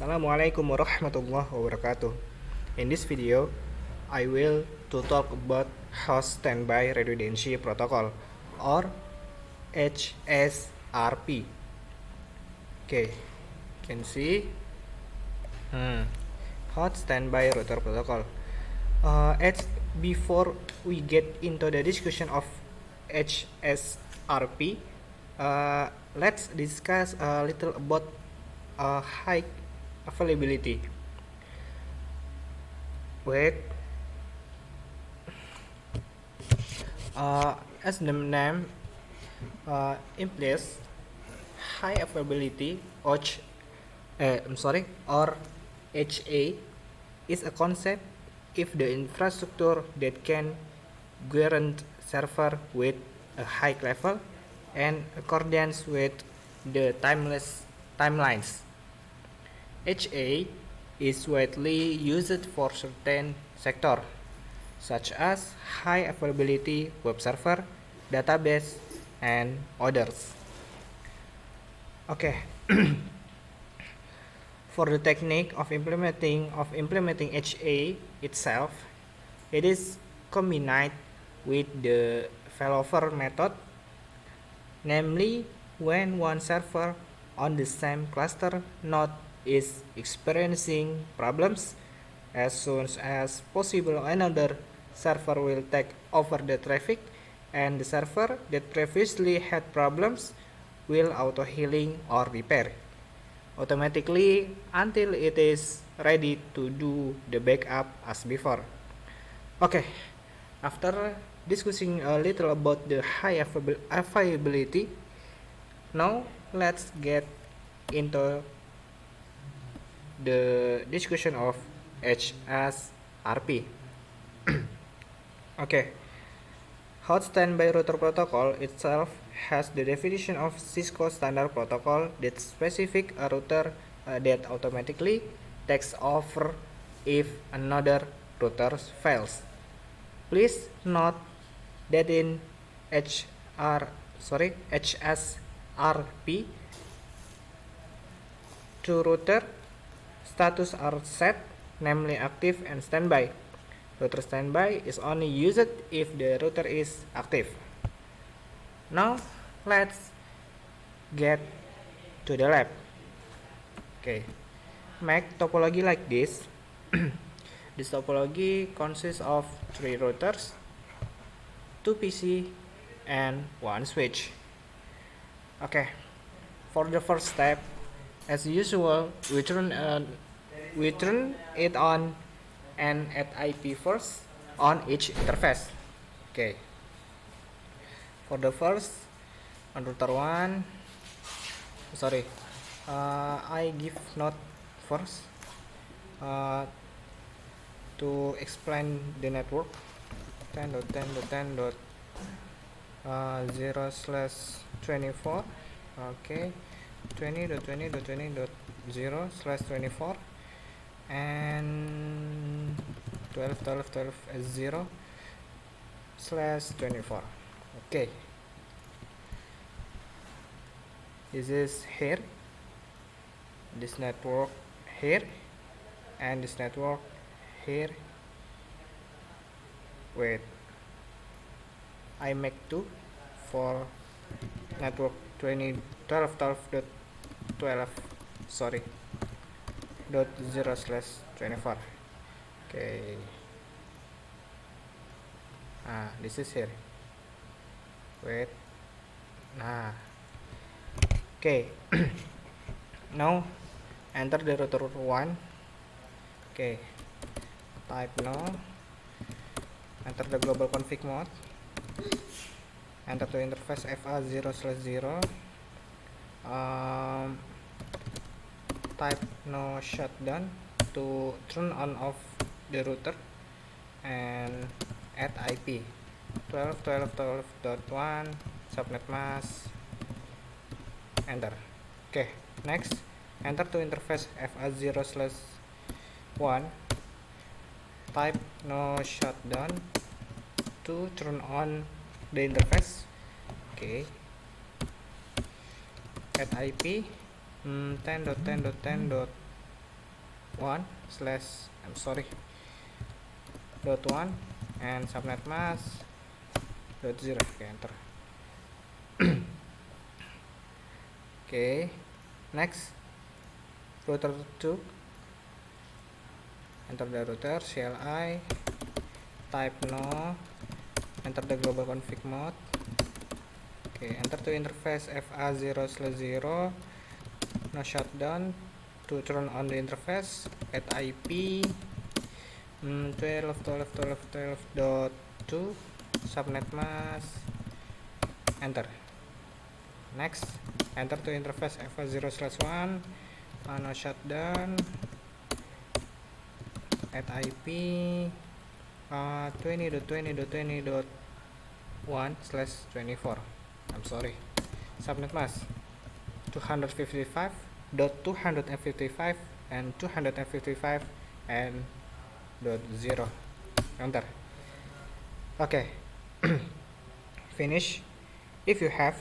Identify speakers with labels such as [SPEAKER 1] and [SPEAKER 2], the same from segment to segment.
[SPEAKER 1] Assalamualaikum warahmatullahi wabarakatuh. In this video, I will to talk about host standby redundancy protocol or HSRP. Okay, can see host standby router protocol. Before we get into the discussion of HSRP, let's discuss a little about high availability. Wait, as the name implies, high availability or HA is a concept if the infrastructure that can guarantee server with a high level and accordance with the timelines. HA is widely used for certain sectors, such as high availability web server, database, and others. Okay. For the technique of implementing HA itself, it is combined with the failover method, namely when one server on the same cluster node is experiencing problems, as soon as possible another server will take over the traffic and the server that previously had problems will auto healing or repair automatically until it is ready to do the backup as before. Okay, after discussing a little about the high availability, now let's get into the discussion of HSRP. Okay, hot standby router protocol itself has the definition of Cisco standard protocol that specifies a router that automatically takes over if another router fails. Please note that in HSRP, two router status are set, namely active and standby. Router standby is only used if the router is active. Now let's get to the lab. Okay, make topology like this. This topology consists of 3 routers, 2 PC, and 1 switch. Okay, for the first step, as usual, we turn it on and add IP first on each interface. Okay, for the first on router 1, I give note first to explain the network 10.10.10.0/24. Okay, 20.20.20.0/24 and 12.12.12.0/24. Okay, this is here, this network here, and this network here. Wait, I make 2 for network 12.12.12 .0/24. Okay, this is here. Wait, okay. Now enter the router 1. Okay, type no, enter the global config mode, enter the interface FA0/0, type no shutdown to turn on off the router and add IP 12.12.12.1 subnet mask, enter. Okay, next enter to interface FA0/1, type no shutdown to turn on the interface. Okay, add IP 10.10.10.1 1 slash dot 1 and subnet mask dot 0. Okay, enter. Okay, next router 2, enter the router CLI, type no, enter the global config mode. Okay, enter to interface FA0/0, no shutdown. To turn on the interface, add IP 12.12.12.2 subnet mask, enter. Next, enter to interface FA0/1, no shutdown, add IP 20.20.20.1/24. I'm sorry, subnet mask 255.255 and 255 and .0, enter. Okay. Finish. If you have,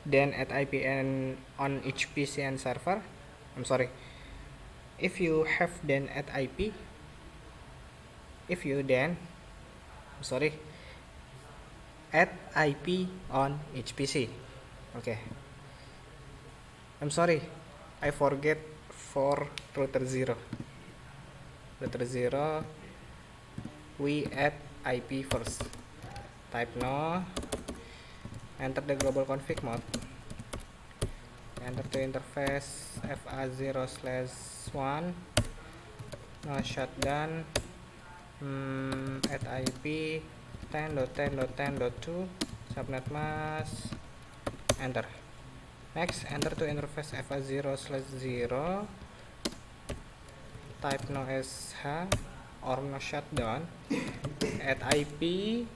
[SPEAKER 1] then add IP on each PC and server. I'm sorry, if you have, then add IP. If you then, I'm sorry, add IP on each PC. Okay, I'm sorry, I forget for router 0. Router 0, we add IP first. Type no, enter the global config mode, enter to interface FA0/1, no shutdown, add IP 10.10.10.2 subnet mask, enter. Next, enter to interface FA0/0, type no sh or no shutdown, add IP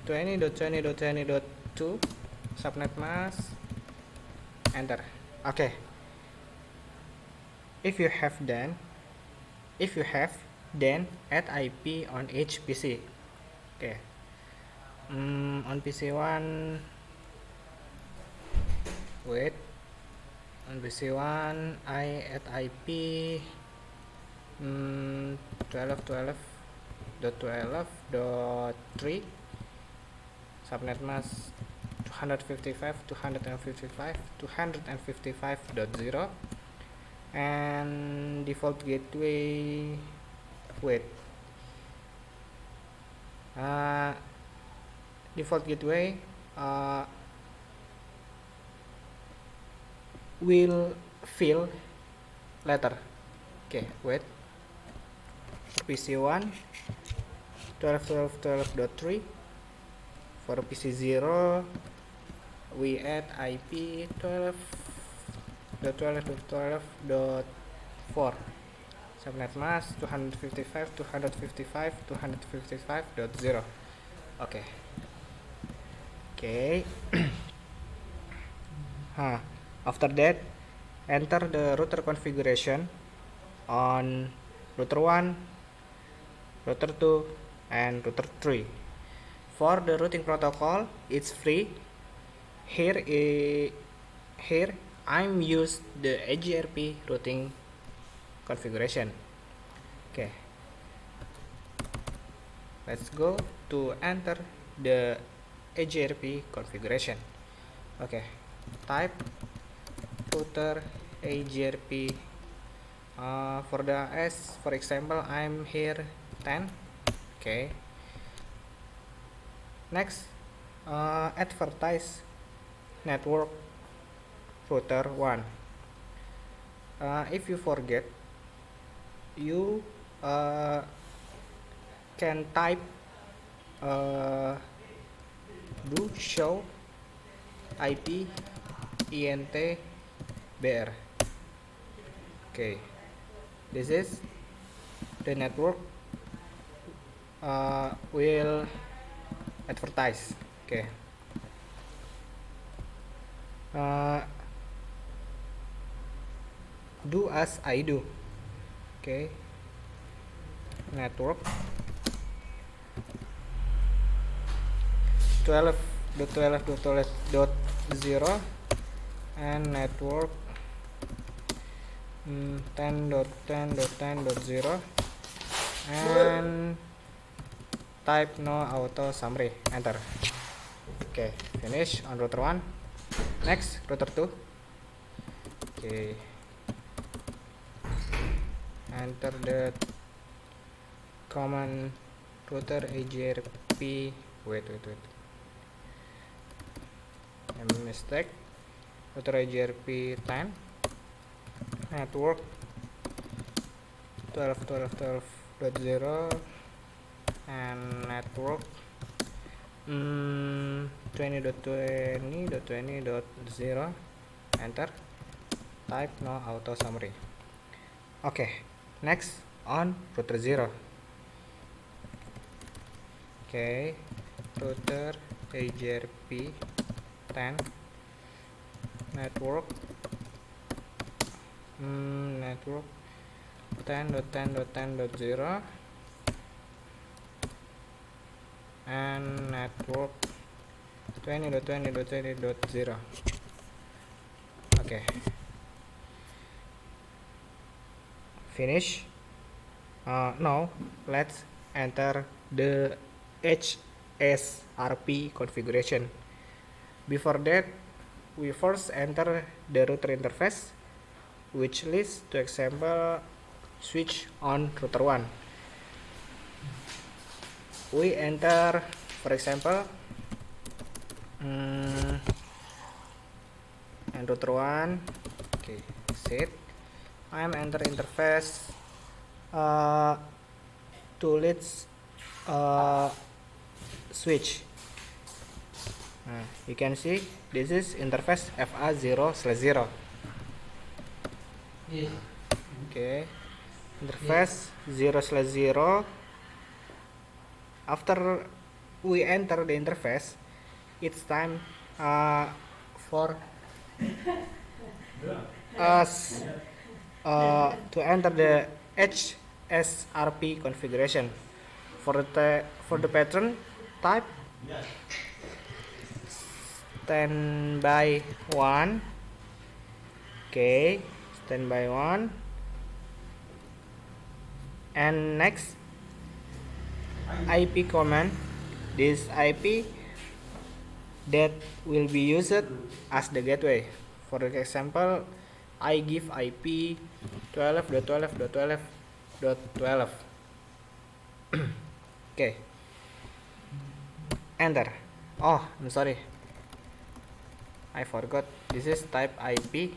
[SPEAKER 1] 20.20.20.2 subnet mask, enter. Okay, if you have, then add IP on each PC. Okay, on PC1, wait, on PC1 I add IP 12.12.12.3 subnet mask 255.255.0 and default gateway, wait, default gateway will fill later. Okay, wait, PC1 12.12.12.3, for PC0 we add IP 12.12.12.4 subnet mask 255.255.255.0. Okay. After that, enter the router configuration on router 1, router 2, and router 3. For the routing protocol, it's free. Here I'm use the AGRP routing configuration. Okay, let's go to enter the AGRP configuration. Okay, type router AGRP. For the S, for example, I'm here 10. Okay, next, advertise network router 1. If you forget, you can type do show IP int br. Okay, this is the network will advertise. Okay, do as I do. Okay, network 12.12.12.0 and network 10.10.10.0 and type no auto summary, enter. Okay, finish on router 1. Next, router 2. Okay, enter the command router agrp. Wait, a mistake. Router agrp 10 network 12.12.12.0 and network 20.20.20.0, enter. Type no auto summary. Okay, next on router 0. Okay, router agrp 10 network 10.10.10.0 and network 20.20.20.0. Okay, finish. Now let's enter the HSRP configuration. Before that, we first enter the router interface, which leads to example switch on router 1. We enter, for example, and router 1. Okay, set. I'm enter interface to leads switch. You can see this is interface FA0/0.
[SPEAKER 2] Yes.
[SPEAKER 1] Okay, interface 0/0. After we enter the interface, it's time for us to enter the HSRP configuration. For the pattern type, standby 1. Okay, standby 1. And next, IP command. This IP that will be used as the gateway. For example, I give IP 12.12.12.12. Okay, enter. Oh, I'm sorry, I forgot. This is type IP.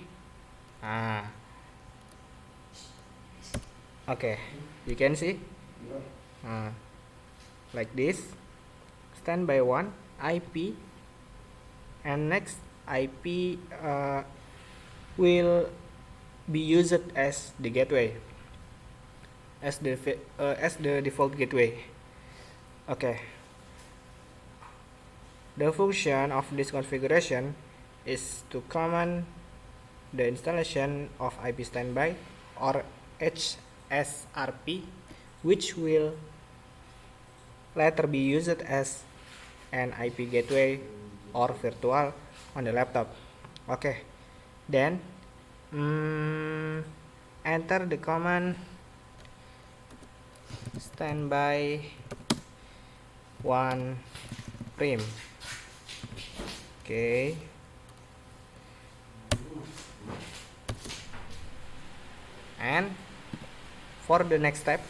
[SPEAKER 1] Okay, you can see like this, standby 1 IP, and next IP will be used as the gateway, as the default gateway. Okay, the function of this configuration is to command the installation of IP standby or HSRP, which will later be used as an IP gateway or virtual on the laptop. Okay, then enter the command standby 1 prim. Okay, and for the next step,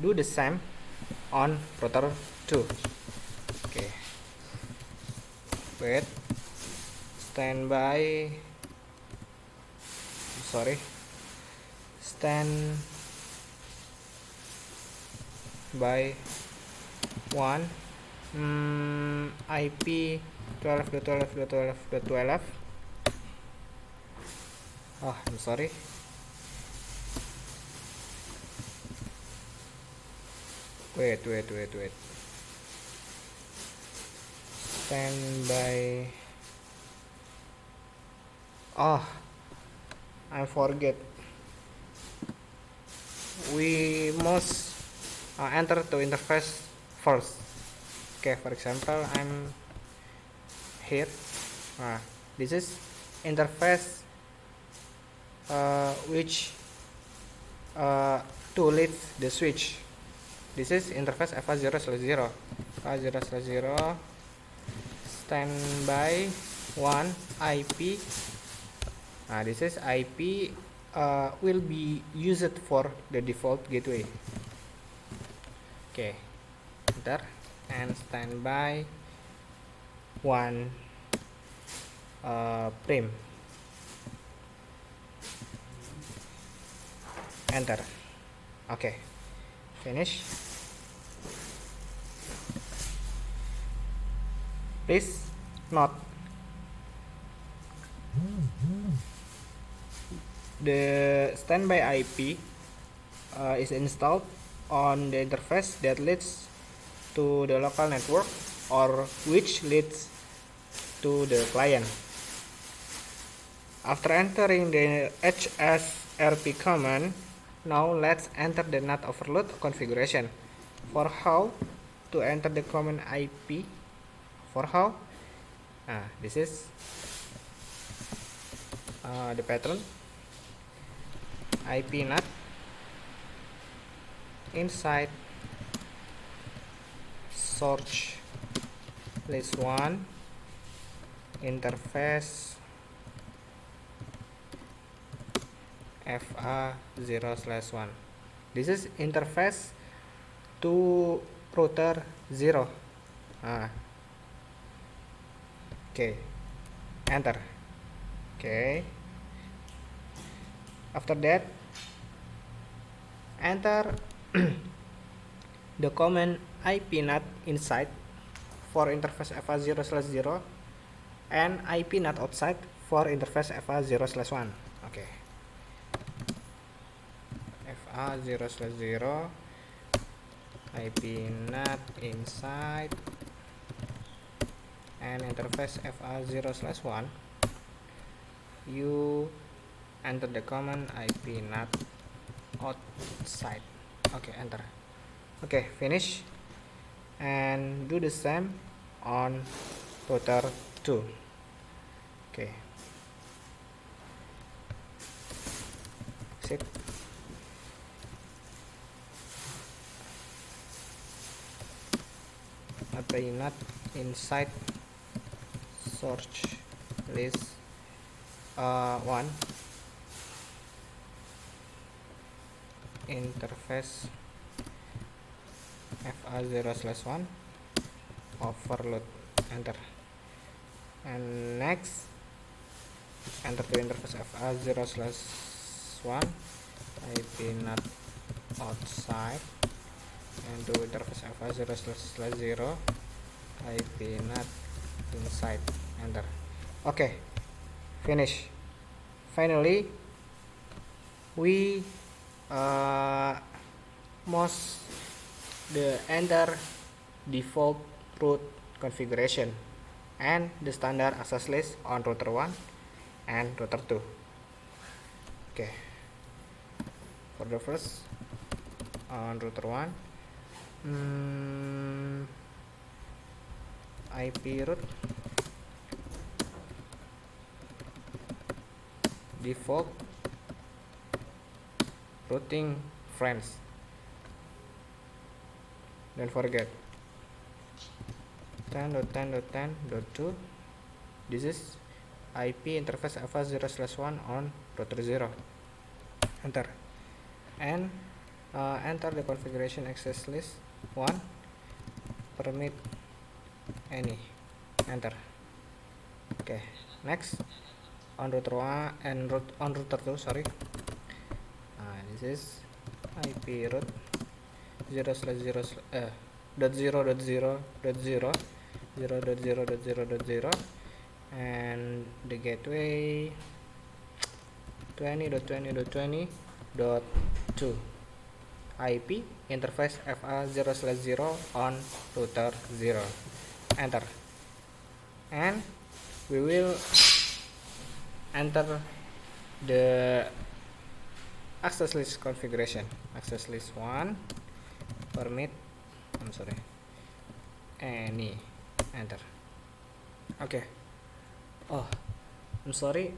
[SPEAKER 1] do the same on router 2. Okay, wait, standby by 1 IP 12.12.12.12. Oh, I'm sorry. Wait. Standby. Oh, I forget. We must enter to interface first. Okay, for example, I'm here. This is interface which to lead the switch. This is interface FA0/0. FA0/0 standby 1 IP. This is IP will be used for the default gateway. Okay, enter, and standby 1 prim. Enter. Okay, finish. Please note the standby IP is installed on the interface that leads to the local network or which leads to the client. After entering the hsrp command, now let's enter the NAT overload configuration. For how to enter the command IP, this is the pattern. IP NAT inside search list 1 interface FA0/1. This is interface to router 0. Okay, enter. Okay, after that enter the command IP NAT inside for interface FA0/0 and IP NAT outside for interface FA0/1. Okay, FA0/0 IP NAT inside and interface FA0/1. You enter the command IP NAT outside. Okay, enter. Okay, finish, and do the same on router 2. Okay, sip. IP NAT inside search list 1 interface FA0/1 overload. Enter, and next enter to interface FA0/1 IP NAT outside and to interface FA0/0 IP NAT inside. Enter. Okay, finish. Finally, we must enter default root configuration and the standard access list on router 1 and router 2. Okay, for the first on router 1, IP root default routing friends. Don't forget 10.10.10.2. This is IP interface FA0/1 on router 0. Enter, and enter the configuration access list 1, permit any. Enter. Okay, next on router 1 and on router 2, sorry. This is IP root 0/0.0.0.0 and the gateway 20.20.20.2 IP interface FA0/0 on router 0. Enter, and we will enter the access list configuration. Access list 1, permit any. Enter. Okay. Oh, I'm sorry,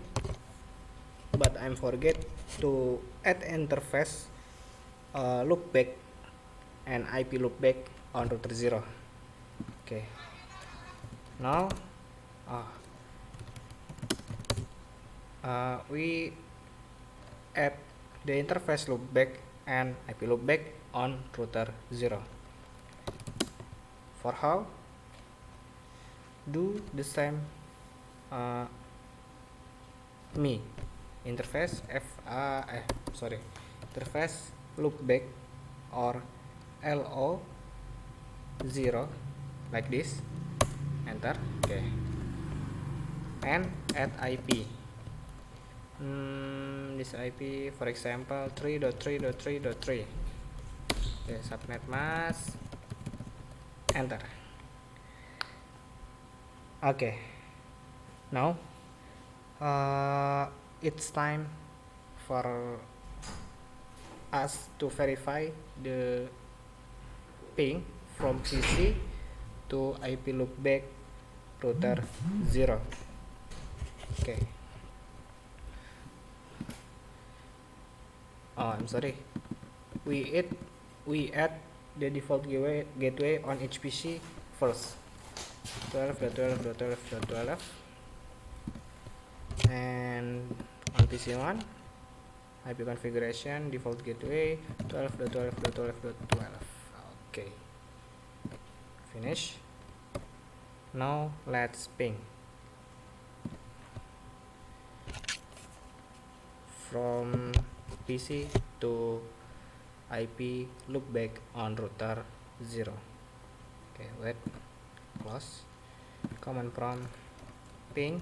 [SPEAKER 1] but I'm forget to add interface loopback and IP loopback on router 0. Okay, now we add the interface loopback and IP loopback on router 0. For how? Do the same me interface interface loopback or LO 0 like this, enter. Okay, and add IP. This IP, for example, 3.3.3.3. Okay, subnet mask, enter. Okay, now it's time for us to verify the ping from PC to IP loopback router 0. Okay. I'm sorry. We add the default gateway on each PC first. 12.12.12.12 and on PC1 IP configuration default gateway 12.12.12.12. Okay, finish. Now let's ping from PC to IP loopback on router 0. Okay, wait, close. Command prompt ping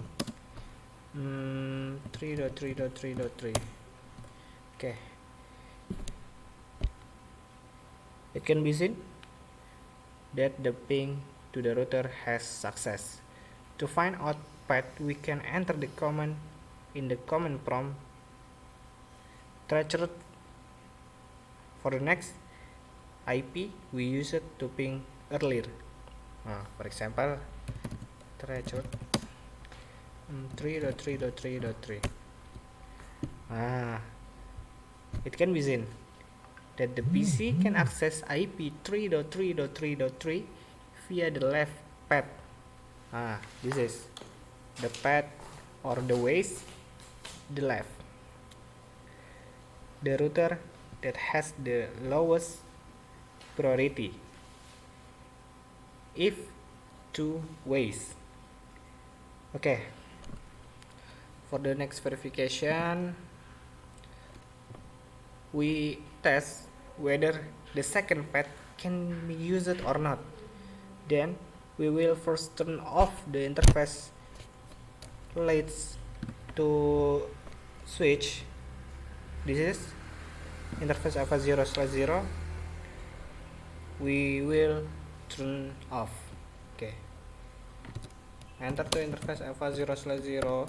[SPEAKER 1] 3.3.3.3. Okay, it can be seen that the ping to the router has success. To find out path, we can enter the command in the command prompt treasure. For the next IP we use it to ping earlier. For example, treasure 3.3.3.3. It can be seen that the PC can access IP 3.3.3.3 via the left path. This is the path or the ways, the left. The router that has the lowest priority if two ways. Okay, for the next verification we test whether the second path can be used or not. Then we will first turn off the interface leads to switch. This is interface alpha 0/0. We will turn off. Okay, enter to interface alpha 0/0.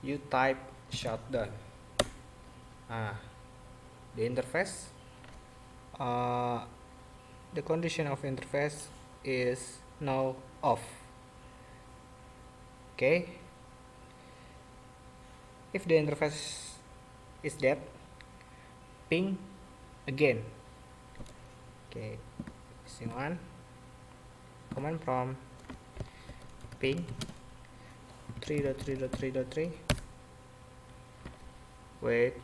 [SPEAKER 1] You type shutdown. The interface, the condition of interface is now off. Okay, if the interface is dead, ping again. Okay, missing one. Command prompt ping 3.3.3.3. Wait.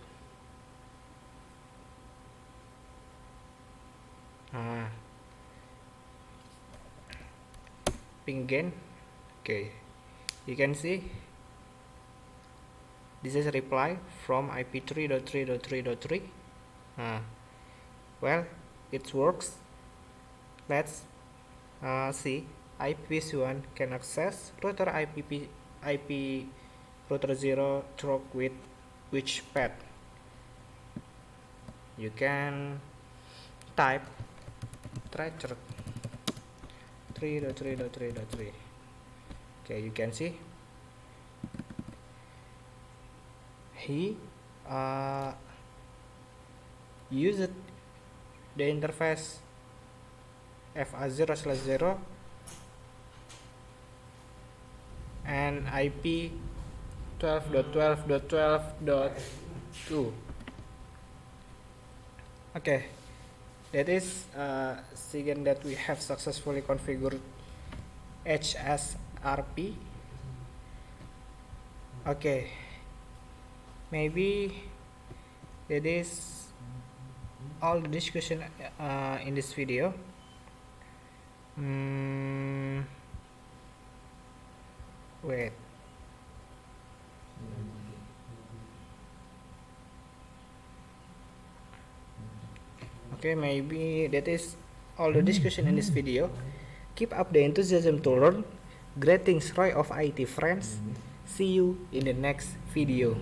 [SPEAKER 1] Ping again. Okay, you can see this is a reply from IP 3.3.3.3. Well, it works. Let's see. IPv1 can access router IP router 0 through with which path. You can type treasure 3.3.3.3. Okay, you can see he used the interface FA0/0 and IP 12.12.12.2. Okay, that is second that we have successfully configured HSRP. Okay, maybe that is all the discussion in this video. Wait. Okay, maybe that is all the discussion in this video. Keep up the enthusiasm to learn. Greetings, Roy of IT Friends. See you in the next video.